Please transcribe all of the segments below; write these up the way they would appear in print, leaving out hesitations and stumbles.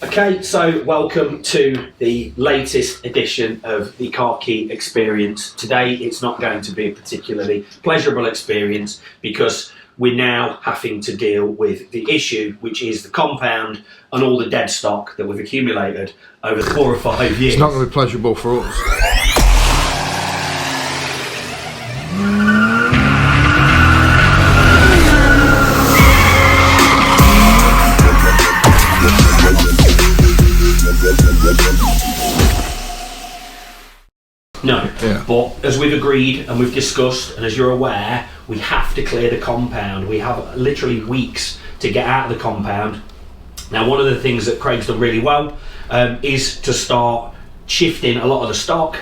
Okay, so welcome to the latest edition of the Car Quay experience. Today it's not going to be a particularly pleasurable experience because we're now having to deal with the issue, which is the compound and all the dead stock that we've accumulated over 4 or 5 years. It's not going to be pleasurable for us. No, but as we've agreed and we've discussed, and as you're aware, we have to clear the compound. We have literally weeks to get out of the compound. Now, one of the things that Craig's done really well is to start shifting a lot of the stock.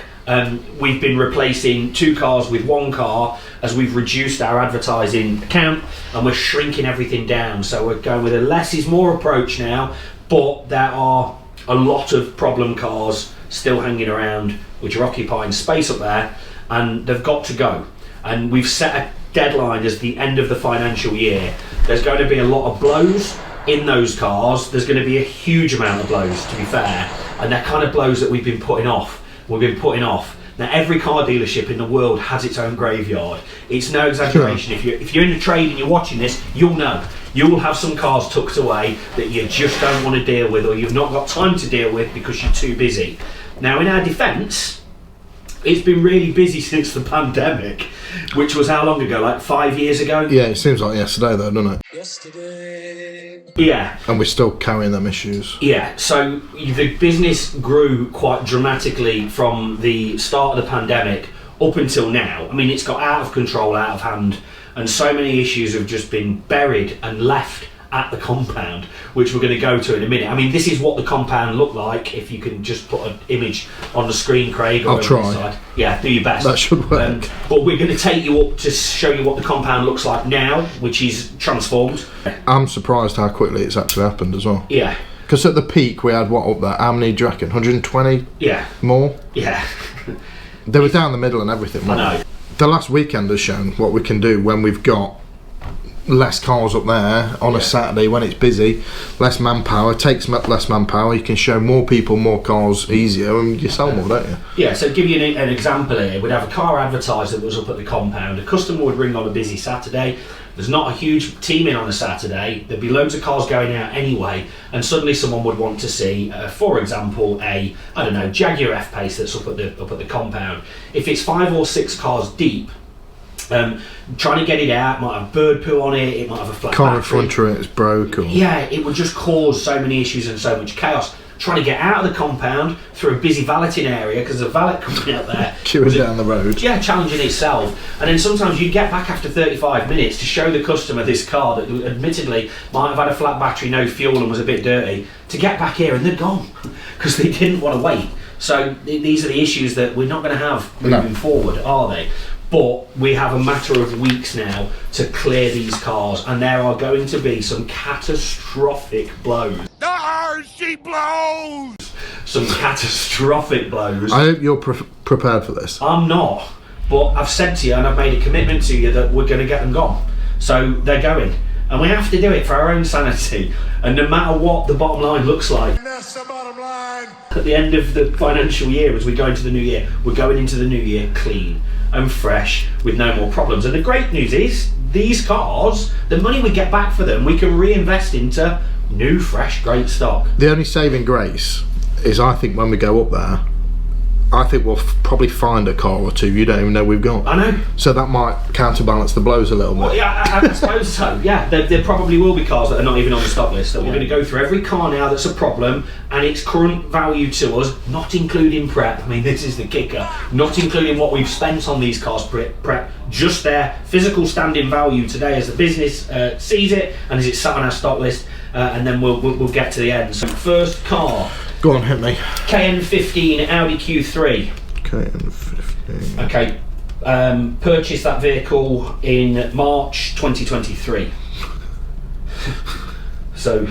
We've been replacing 2 cars with 1 car as we've reduced our advertising account, and we're shrinking everything down. So we're going with a less is more approach now, but there are a lot of problem cars still hanging around which are occupying space up there, and they've got to go. And we've set a deadline as the end of the financial year. There's going to be a lot of blows in those cars. There's going to be a huge amount of blows, to be fair, and they're kind of blows that we've been putting off. Now, every car dealership in the world has its own graveyard. It's no exaggeration. If you're in the trade and you're watching this, you'll know. You'll have some cars tucked away that you just don't want to deal with, or you've not got time to deal with because you're too busy. Now, in our defence, it's been really busy since the pandemic, which was how long ago? Like 5 years ago? Yeah, it seems like yesterday though, doesn't it? Yesterday. Yeah. And we're still carrying them issues. Yeah, so the business grew quite dramatically from the start of the pandemic up until now. I mean, it's got out of control, out of hand, and so many issues have just been buried and left at the compound, which we're going to go to in a minute. I mean, this is what the compound looked like. If you can just put an image on the screen, Craig. Or I'll try. Side. Yeah, do your best. That should work. But we're going to take you up to show you what the compound looks like now, which is transformed. I'm surprised how quickly it's actually happened as well. Yeah. Because at the peak we had what up there? How many do you reckon? 120? Yeah. More? Yeah. They were down the middle and everything. I know. The last weekend has shown what we can do when we've got less cars up there on a Saturday when it's busy, less manpower, takes less manpower, you can show more people more cars easier and you sell more, don't you? Yeah, so to give you an example here, we'd have a car advertised that was up at the compound. A customer would ring on a busy Saturday. There's not a huge team in on a Saturday. There'd be loads of cars going out anyway, and suddenly someone would want to see, for example, a Jaguar F-Pace that's up at the compound. If it's 5 or 6 cars deep, trying to get it out, might have bird poo on it, it might have a flat car in battery. front of it is broke. Or... Yeah, it would just cause so many issues and so much chaos. Trying to get out of the compound through a busy valeting area because there's a valet coming out there. Queuing down the road. Yeah, challenging itself. And then sometimes you get back after 35 minutes to show the customer this car that admittedly might have had a flat battery, no fuel and was a bit dirty, to get back here and they're gone because they didn't want to wait. So these are the issues that we're not going to have moving forward, are they? But we have a matter of weeks now to clear these cars, and there are going to be some catastrophic blows. She blows! Some catastrophic blows. I hope you're prepared for this. I'm not, but I've said to you and I've made a commitment to you that we're going to get them gone. So they're going. And we have to do it for our own sanity. And no matter what the bottom line looks like, And that's the bottom line. at the end of the financial year, as we go into the new year, we're going into the new year clean and fresh with no more problems. And the great news is, these cars, the money we get back for them, we can reinvest into new, fresh, great stock. The only saving grace is, I think, when we go up there, I think we'll probably find a car or two you don't even know we've got. I know. So that might counterbalance the blows a little bit. Well, yeah, I suppose so. Yeah, there probably will be cars that are not even on the stock list. That we're going to go through every car now that's a problem and its current value to us, not including prep. I mean, this is the kicker. Not including what we've spent on these cars prep, just their physical standing value today as the business sees it and as it's sat on our stock list, and then we'll get to the end. So first car. Go on, hit me. KN15 Audi Q3. KN15. Okay. Purchased that vehicle in March 2023. So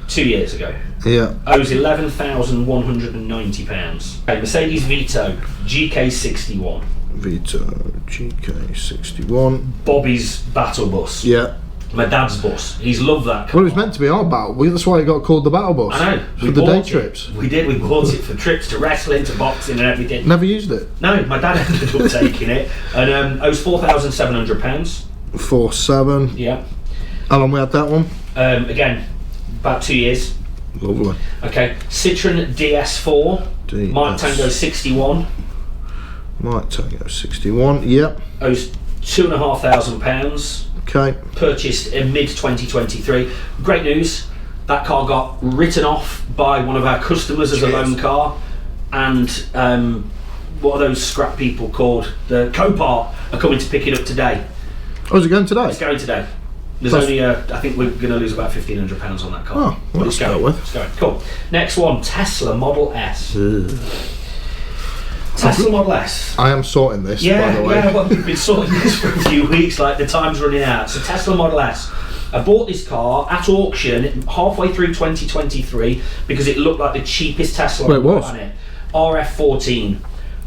2 years ago. Yeah. Owes £11,190. Okay, Mercedes Vito GK61. Vito GK61. Bobby's battle bus. Yeah. My dad's bus. He's loved that car. Well, it was meant to be our battle. That's why it got called the battle bus. I know. For the day trips. We did. We bought it for trips to wrestling, to boxing, and everything. Never used it. No, my dad ended up taking it, and it was £4,700. 4.7. Yeah. How long we had that one? Again, about 2 years. Lovely. Okay. Citroen DS4. DS. Mike Tango 61. Mike Tango 61. Yep. Owes £2,500. Okay. Purchased in mid 2023. Great news. That car got written off by one of our customers as a loan car, and what are those scrap people called? The Copart are coming to pick it up today. Oh, is it going today? It's going today. There's only I think we're going to lose about £1,500 on that car. Oh, well, it's let's going. go with. It's going. Cool. Next one, Tesla Model S. Tesla Model S. I am sorting this, by the way. Yeah, well, we've been sorting this for a few weeks, like the time's running out. So Tesla Model S. I bought this car at auction halfway through 2023 because it looked like the cheapest Tesla on the planet. RF14.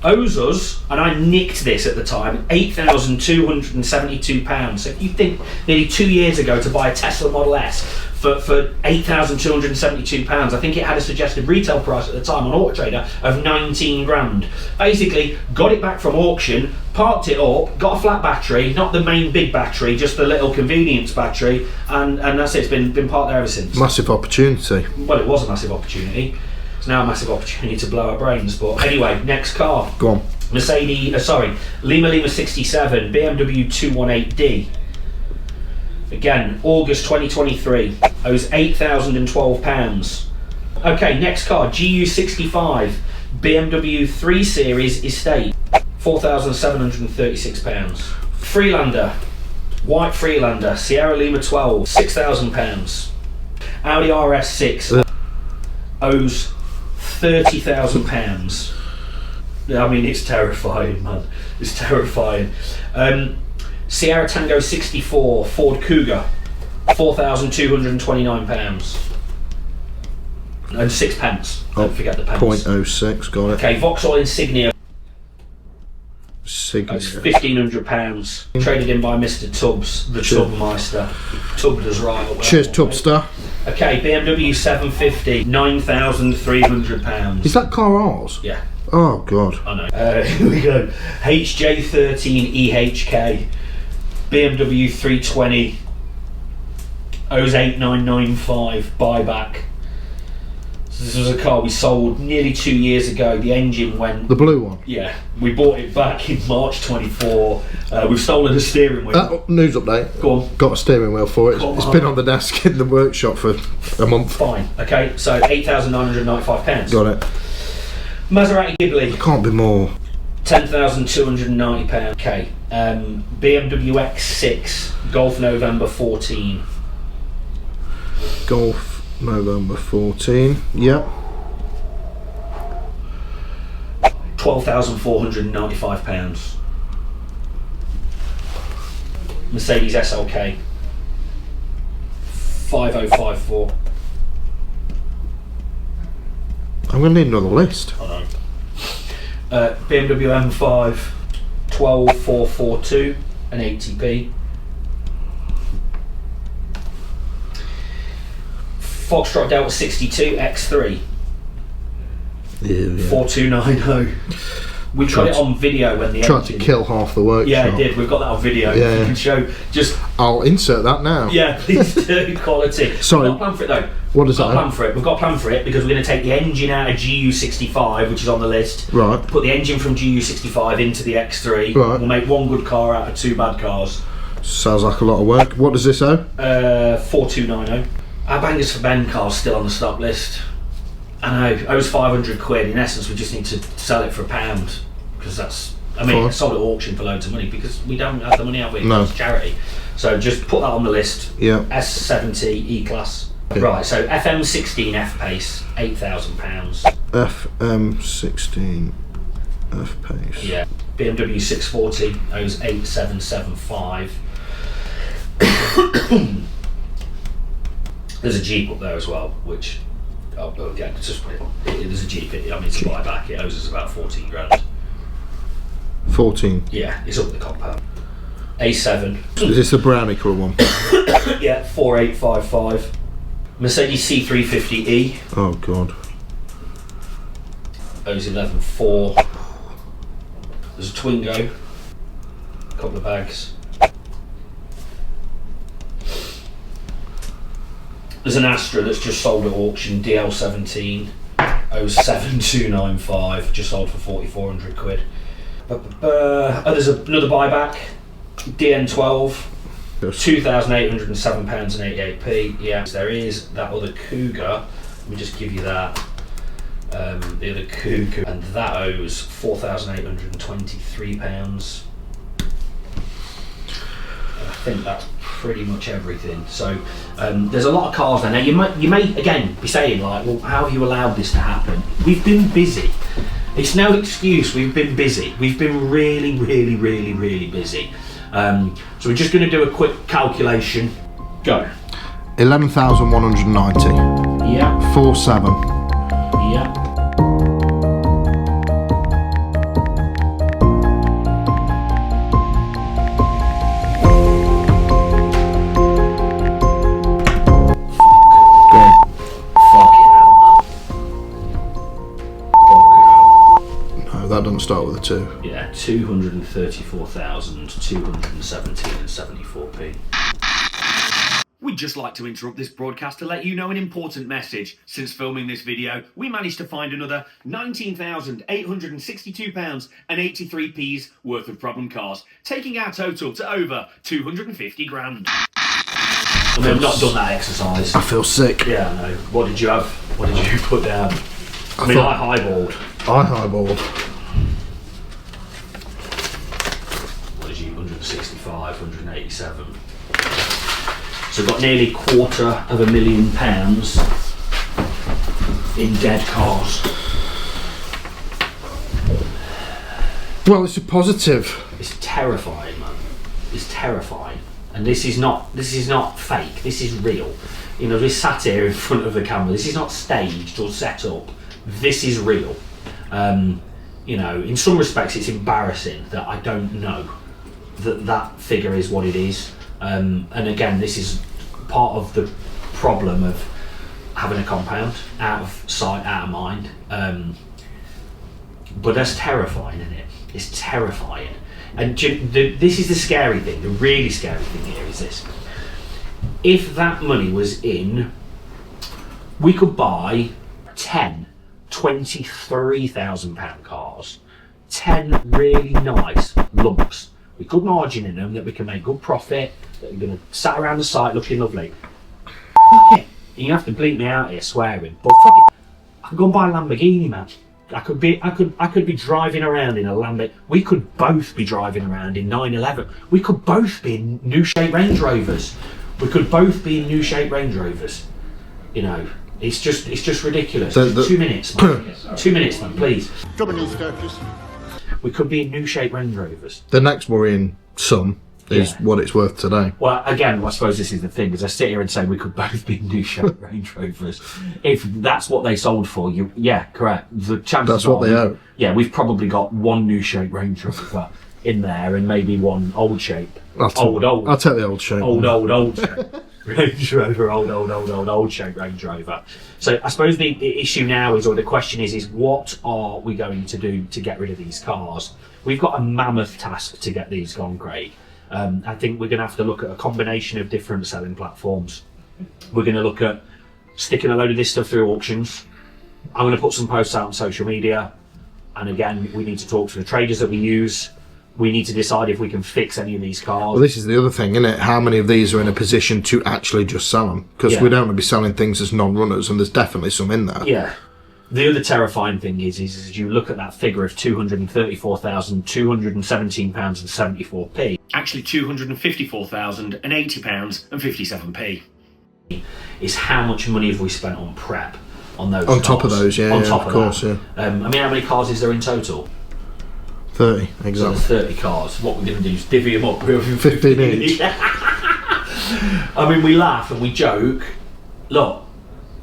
Owes us, and I nicked this at the time, £8,272. So if you think nearly 2 years ago to buy a Tesla Model S for £8,272, I think it had a suggested retail price at the time on Auto Trader of 19 grand. Basically, got it back from auction, parked it up, got a flat battery, not the main big battery, just the little convenience battery, and that's it. It's been parked there ever since. Massive opportunity. Well, it was a massive opportunity. It's now a massive opportunity to blow our brains. But anyway, next car. Go on. Lima 67, BMW 218D. Again, August 2023. Owes £8,012. Okay, next car, GU65, BMW 3 Series Estate. £4,736. Freelander, white Freelander, Sierra Lima 12, £6,000. Audi RS6 owes £30,000. I mean, it's terrifying, man. It's terrifying. Sierra Tango 64 Ford Cougar, £4,229. And 6 pence. Don't forget the pence. 0.06, got it. Okay, Vauxhall Insignia. Signia. It's £1,500. Traded in by Mr. Tubbs, the Tubmeister. Tubbed us right away. Cheers, Tubster. Okay, BMW 750, £9,300. Is that car ours? Yeah. Oh, God. I know. Here we go. HJ13 EHK, BMW 320, owes 8,995 buyback. So this was a car we sold nearly 2 years ago. The engine went. The blue one? Yeah, we bought it back in March 24. We've stolen a steering wheel. News update. Go on. Got a steering wheel for it. It's been on the desk in the workshop for a month. Fine. Okay, so £8,995. Got it. Maserati Ghibli. Can't be more. £10,290. Okay. BMW X6 Golf November 14. Golf November 14. Yep. £12,495. Mercedes SLK 5054. I'm going to need another list. Hold on. BMW M5 12442, an ATP. Foxtrot Delta 62 X3 4290. We got it on video when the tried to kill half the workshop. Yeah, I did. We've got that on video. Yeah. You can show. Just. I'll insert that now. Yeah, please do. Quality. Sorry. We've got a plan for it though. What is that? We've got a plan for it. We've got a plan for it because we're going to take the engine out of GU65, which is on the list. Right. Put the engine from GU65 into the X3. Right. We'll make one good car out of two bad cars. Sounds like a lot of work. What does this owe? 4290. Our Bangers for Ben car's still on the stock list. I know. It was £500. In essence, we just need to sell it for £1 because that's. I mean, it's sold at auction for loads of money because we don't have the money, have we? No. It's charity. So just put that on the list. Yeah. S70 E-Class. Okay. Right, so FM16 F-Pace, £8,000. FM16 F-Pace. Yeah. BMW 640 owes 8775. There's a Jeep up there as well, which, again, just put it on. There's a Jeep, I mean, to buy back, it owes us about 14 grand. 14. Yeah, it's up the compound. A7. Is this the brownie colour one? Yeah, 4855. Mercedes C350E. Oh god. O's 11.4. There's a Twingo. A couple of bags. There's an Astra that's just sold at auction, DL17. O's 7295, just sold for 4,400 quid. There's another buyback, DN12. £2,807.88. Yeah, there is that other Cougar. Let me just give you that. The other Cougar, and that owes £4,823. I think that's pretty much everything. So there's a lot of cars there. Now you may again be saying like, well, how have you allowed this to happen? We've been busy. It's no excuse. We've been busy. We've been really busy. So we're just going to do a quick calculation. Go. 11,190. Yeah. 47. Yeah. That doesn't start with a 2. Yeah, 234,217.74p. We'd just like to interrupt this broadcast to let you know an important message. Since filming this video, we managed to find another £19,862.83 worth of problem cars, taking our total to over 250 grand. And we've not done that exercise. I feel sick. Yeah, I know. What did you have? What did you put down? I highballed. I highballed. What did you? 165, 187. So we've got nearly £250,000 in dead cars. Well, it's a positive. It's terrifying, man. It's terrifying. And this is not fake. This is real. You know, we sat here in front of the camera. This is not staged or set up. This is real. You know, in some respects, it's embarrassing that I don't know that figure is what it is. And again, this is part of the problem of having a compound out of sight, out of mind. But that's terrifying, isn't it? It's terrifying. And this is the scary thing. The really scary thing here is this: if that money was in, we could buy 10 £23,000 cars, 10 really nice lumps. We good margin in them that we can make good profit, that are going to sat around the site looking lovely. Fuck it. You have to bleep me out here swearing, but fuck it. I could go and buy a Lamborghini, man. I could be driving around in a Lamborghini. We could both be driving around in 911. We could both be in new shape Range Rovers. We could both be in new shape Range Rovers. You know, it's just ridiculous. 2 minutes, man. 2 minutes, man, please. We could be in new shape Range Rovers. The next worrying sum is what it's worth today. Well, again, I suppose this is the thing, is I sit here and say we could both be new shape Range Rovers. If that's what they sold for, yeah, correct. The chances That's what they owe. Yeah, we've probably got one new shape Range Rover in there and maybe one old shape. I'll take the old shape. Old shape. Range Rover, old shape Range Rover. So I suppose the issue now is, or the question is what are we going to do to get rid of these cars? We've got a mammoth task to get these gone, Craig. I think we're going to have to look at a combination of different selling platforms. We're going to look at sticking a load of this stuff through auctions. I'm going to put some posts out on social media. And again, we need to talk to the traders that we use. We need to decide if we can fix any of these cars. Well, this is the other thing, isn't it? How many of these are in a position to actually just sell them? Because we don't want to be selling things as non-runners, and there's definitely some in there. Yeah. The other terrifying thing is you look at that figure of £234,217.74p. Actually £254,080.57p. Is how much money have we spent on prep on those On cars? top of those, yeah, on yeah, top of course, yeah. I mean, how many cars is there in total? 30, So exactly. there's 30 cars. What we're going to do is divvy them up. 15 each. I mean, we laugh and we joke. Look.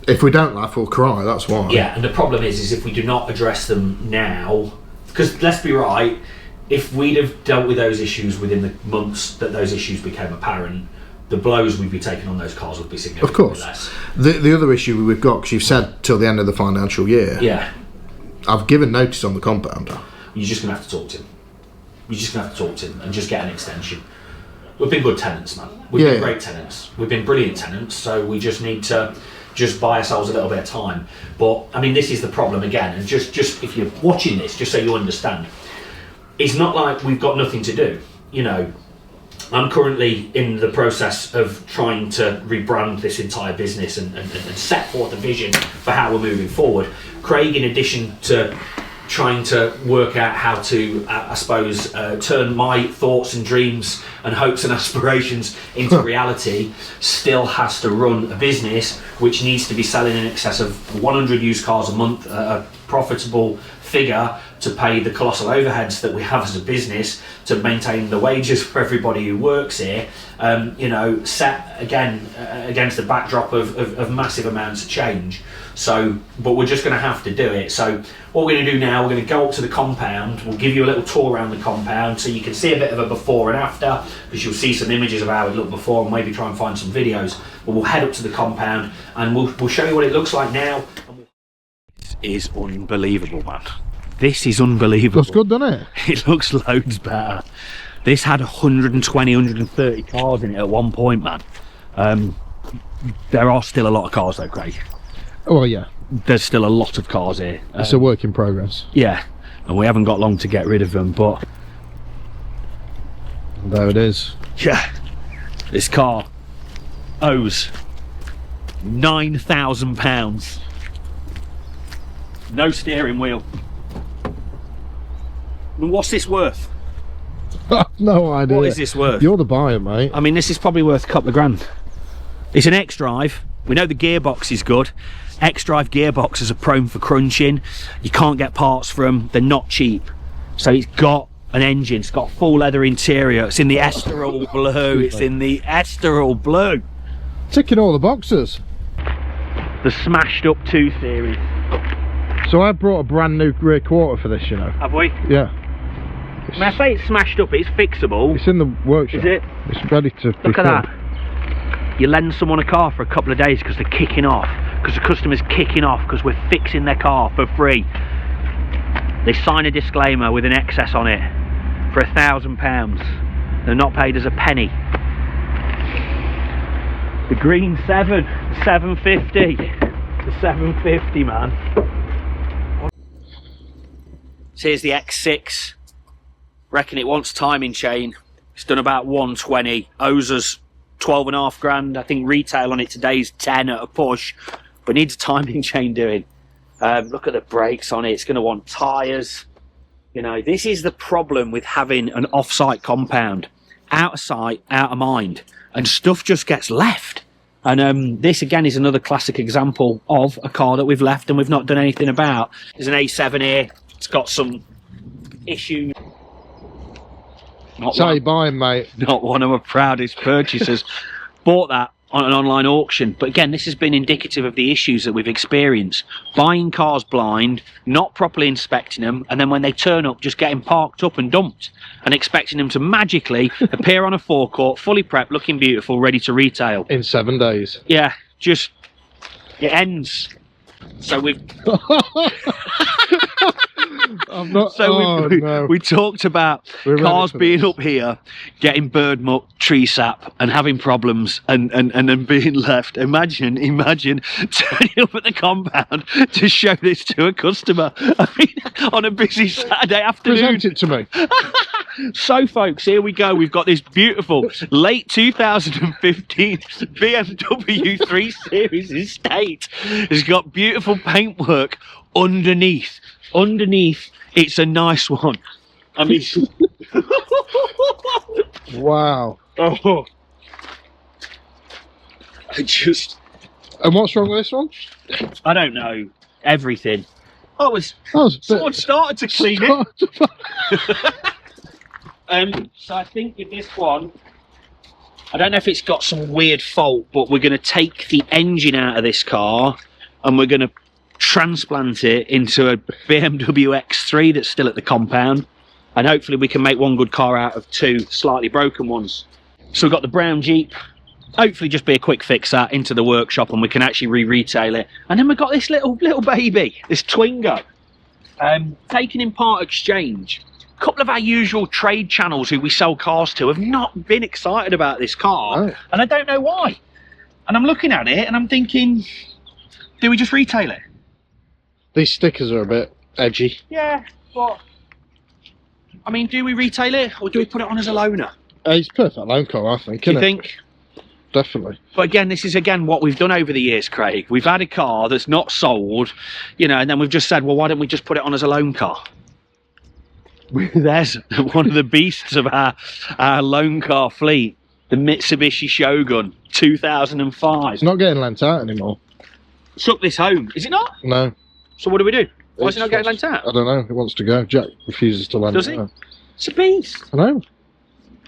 If we don't laugh, we'll cry, that's why. Yeah, and the problem is if we do not address them now, because let's be right, if we'd have dealt with those issues within the months that those issues became apparent, the blows we'd be taking on those cars would be significantly Of course. less. The other issue we've got, because you've said till the end of the financial year. Yeah. I've given notice on the compound. You're just going to have to talk to him. You're just going to have to talk to him and just get an extension. We've been good tenants, man. We've been great tenants. We've been brilliant tenants, so we just need to just buy ourselves a little bit of time. But, I mean, this is the problem again, and just if you're watching this, just so you understand, it's not like we've got nothing to do. You know, I'm currently in the process of trying to rebrand this entire business and set forth a vision for how we're moving forward. Craig, in addition to trying to work out how to, I suppose, turn my thoughts and dreams and hopes and aspirations into reality, still has to run a business which needs to be selling in excess of 100 used cars a month, a profitable figure to pay the colossal overheads that we have as a business, to maintain the wages for everybody who works here, you know, set again against the backdrop of massive amounts of change. So, but we're just going to have to do it. So what we're going to do now, we're going to go up to the compound. We'll give you a little tour around the compound so you can see a bit of a before and after, because you'll see some images of how it looked before and maybe try and find some videos. But we'll head up to the compound and we'll show you what it looks like now. This is unbelievable, man. This is unbelievable. Looks good, doesn't it? It looks loads better. This had 120, 130 cars in it at one point, man. There are still a lot of cars though, Craig. Well, yeah. There's still a lot of cars here. It's a work in progress. Yeah, and we haven't got long to get rid of them, but... There it is. Yeah, this car owes £9,000. No steering wheel. And what's this worth? No idea. What is this worth? You're the buyer, mate. I mean, this is probably worth a couple of grand. It's an X-Drive. We know the gearbox is good. X-Drive gearboxes are prone for crunching. You can't get parts for them. They're not cheap. So it's got an engine. It's got full leather interior. It's in the Estoril blue. It's in the Estoril blue. Ticking all the boxes. The smashed up 2 series. So I brought a brand new rear quarter for this, you know. Have we? Yeah. When I say it's smashed up, it's fixable. It's in the workshop. Is it? It's ready to be Look at filled. that. You lend someone a car for a couple of days because they're kicking off, because the customer's kicking off because we're fixing their car for free. They sign a disclaimer with an excess on it for £1,000. They're not paid us a penny. The green 750. The 750, man. So here's the X6. Reckon it wants timing chain. It's done about 120. Owes us 12.5 grand. I think retail on it today is 10 at a push, but needs a timing chain doing. Look at the brakes on it. It's going to want tyres. You know, this is the problem with having an off-site compound. Out of sight, out of mind, and stuff just gets left. And this again is another classic example of a car that we've left and we've not done anything about. There's an A7 here. It's got some issues. That's how you buy 'em, mate. Not one of my proudest purchasers. Bought that on an online auction. But again, this has been indicative of the issues that we've experienced. Buying cars blind, not properly inspecting them, and then when they turn up, just getting parked up and dumped, and expecting them to magically appear on a forecourt, fully prepped, looking beautiful, ready to retail. In 7 days. Yeah, just, it ends. So we've... I'm not. So we talked about cars being up here, getting bird muck, tree sap, and having problems, and then being left. Imagine turning up at the compound to show this to a customer. I mean, on a busy Saturday afternoon. Present it to me. So, folks, here we go. We've got this beautiful late 2015 BMW 3 Series estate. It's got beautiful paintwork underneath. Underneath, it's a nice one. I mean, Wow. oh, I just, And what's wrong with this one? I don't know everything. Oh, it's That was a bit- someone started to clean it. So I think with this one, I don't know if it's got some weird fault, but we're going to take the engine out of this car and we're going to transplant it into a BMW X3 that's still at the compound. and hopefully we can make one good car out of two slightly broken ones. So we've got the brown Jeep, hopefully just be a quick fix that into the workshop and we can actually re-retail it. And then we've got this little baby, this Twingo, taken in part exchange. A couple of our usual trade channels who we sell cars to have not been excited about this car, and I don't know why. And I'm looking at it and I'm thinking, do we just retail it? These stickers are a bit edgy. Yeah, but I mean, do we retail it or do we put it on as a loaner? It's perfect loan car, I think. Do you isn't it? think? Definitely. But again, this is what we've done over the years, Craig. We've had a car that's not sold, you know, and then we've just said, well, why don't we just put it on as a loan car? There's one of the beasts of our loan car fleet, the Mitsubishi Shogun 2005. It's not getting lent out anymore. Took this home, is it not? No. So what do we do? Why is it not getting lent out? I don't know. It wants to go. Jack refuses to lend Does it he? out. It's a beast. I know.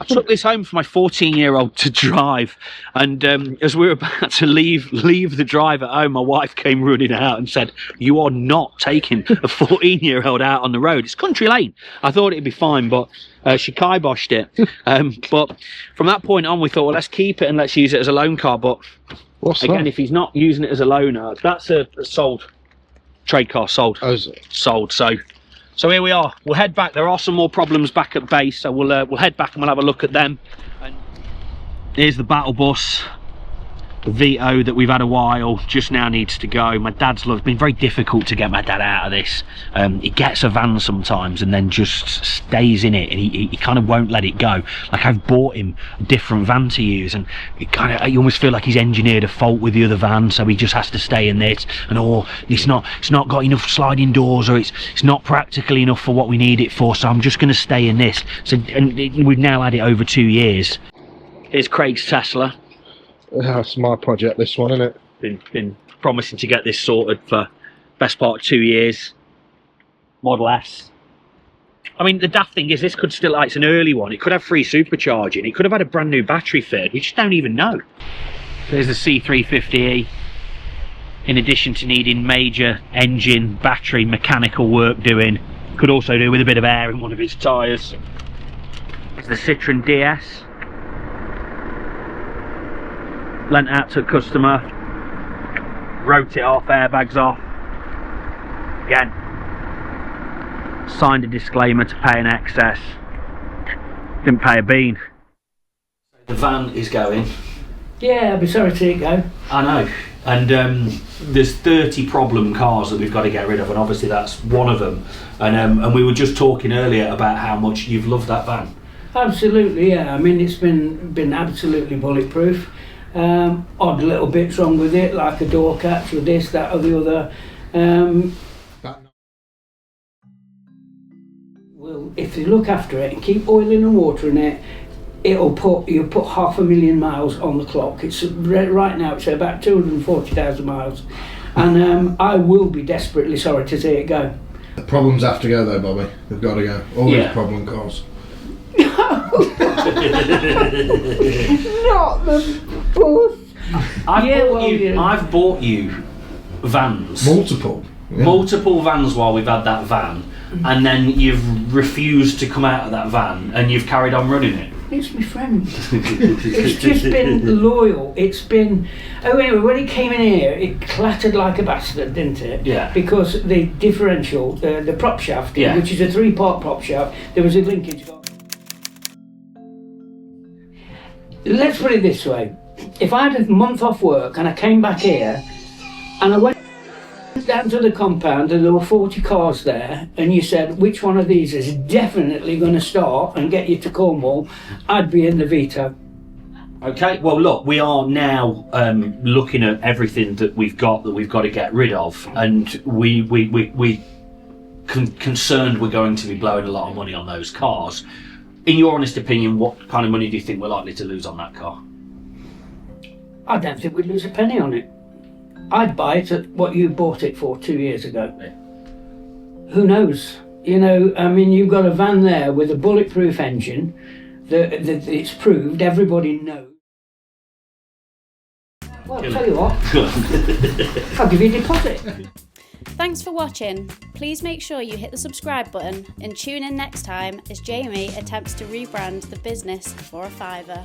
I took this home for my 14-year-old to drive, and as we were about to leave the drive at home, my wife came running out and said, "You are not taking a 14-year-old out on the road. It's country lane." I thought it'd be fine, but she kiboshed it. But from that point on, we thought, well, let's keep it and let's use it as a loan car. But What's again, that? if he's not using it as a loaner, that's a sold trade car. Sold. Oh, is it? Sold. So here we are. We'll head back. There are some more problems back at base, so we'll head back and we'll have a look at them. And here's the battle bus. The Vito that we've had a while just now needs to go. My dad's it's been very difficult to get my dad out of this. He gets a van sometimes and then just stays in it, and he kind of won't let it go. Like, I've bought him a different van to use, and you almost feel like he's engineered a fault with the other van, so he just has to stay in this. And it's not got enough sliding doors, or it's not practical enough for what we need it for, so I'm just going to stay in this. So, and we've now had it over 2 years. Here's Craig's Tesla. That's my project, this one, isn't it? Been promising to get this sorted for best part of 2 years. Model S. I mean, the daft thing is, this could still, like, it's an early one. It could have free supercharging. It could have had a brand new battery fitted. We just don't even know. There's the C350E. In addition to needing major engine, battery, mechanical work doing, could also do with a bit of air in one of its tyres. There's the Citroen DS. Lent out to a customer, wrote it off, airbags off. Again, signed a disclaimer to pay an excess. Didn't pay a bean. The van is going. Yeah, I'd be sorry to see it go. I know. And there's 30 problem cars that we've got to get rid of, and obviously that's one of them. And we were just talking earlier about how much you've loved that van. Absolutely, yeah. I mean, it's been absolutely bulletproof. Odd little bits wrong with it, like a door catch or this, that or the other. Well, if you look after it and keep oiling and watering it, you'll put 500,000 miles on the clock. It's right now it's about 240,000 miles, and I will be desperately sorry to see it go. The problems have to go though, Bobby. They've got to go. All these problem cars. Not the bus. I've bought you vans. Multiple. Yeah. Multiple vans while we've had that van, and then you've refused to come out of that van and you've carried on running it. It's my friend. It's just been loyal. It's been... Oh, anyway, when it came in here, it clattered like a bastard, didn't it? Yeah. Because the differential, the prop shaft, Yeah. which is a 3-part prop shaft, there was a linkage. Let's put it this way. If I had a month off work and I came back here and I went down to the compound and there were 40 cars there, and you said, which one of these is definitely going to start and get you to Cornwall, I'd be in the Vito. Okay, well look, we are now looking at everything that we've got to get rid of, and we concerned we're going to be blowing a lot of money on those cars. In your honest opinion, what kind of money do you think we're likely to lose on that car? I don't think we'd lose a penny on it. I'd buy it at what you bought it for 2 years ago. Yeah. Who knows? You know, I mean, you've got a van there with a bulletproof engine that it's proved, everybody knows. Well, I'll tell you what, I'll give you a deposit. Thanks for watching. Please make sure you hit the subscribe button and tune in next time as Jamie attempts to rebrand the business for a fiver.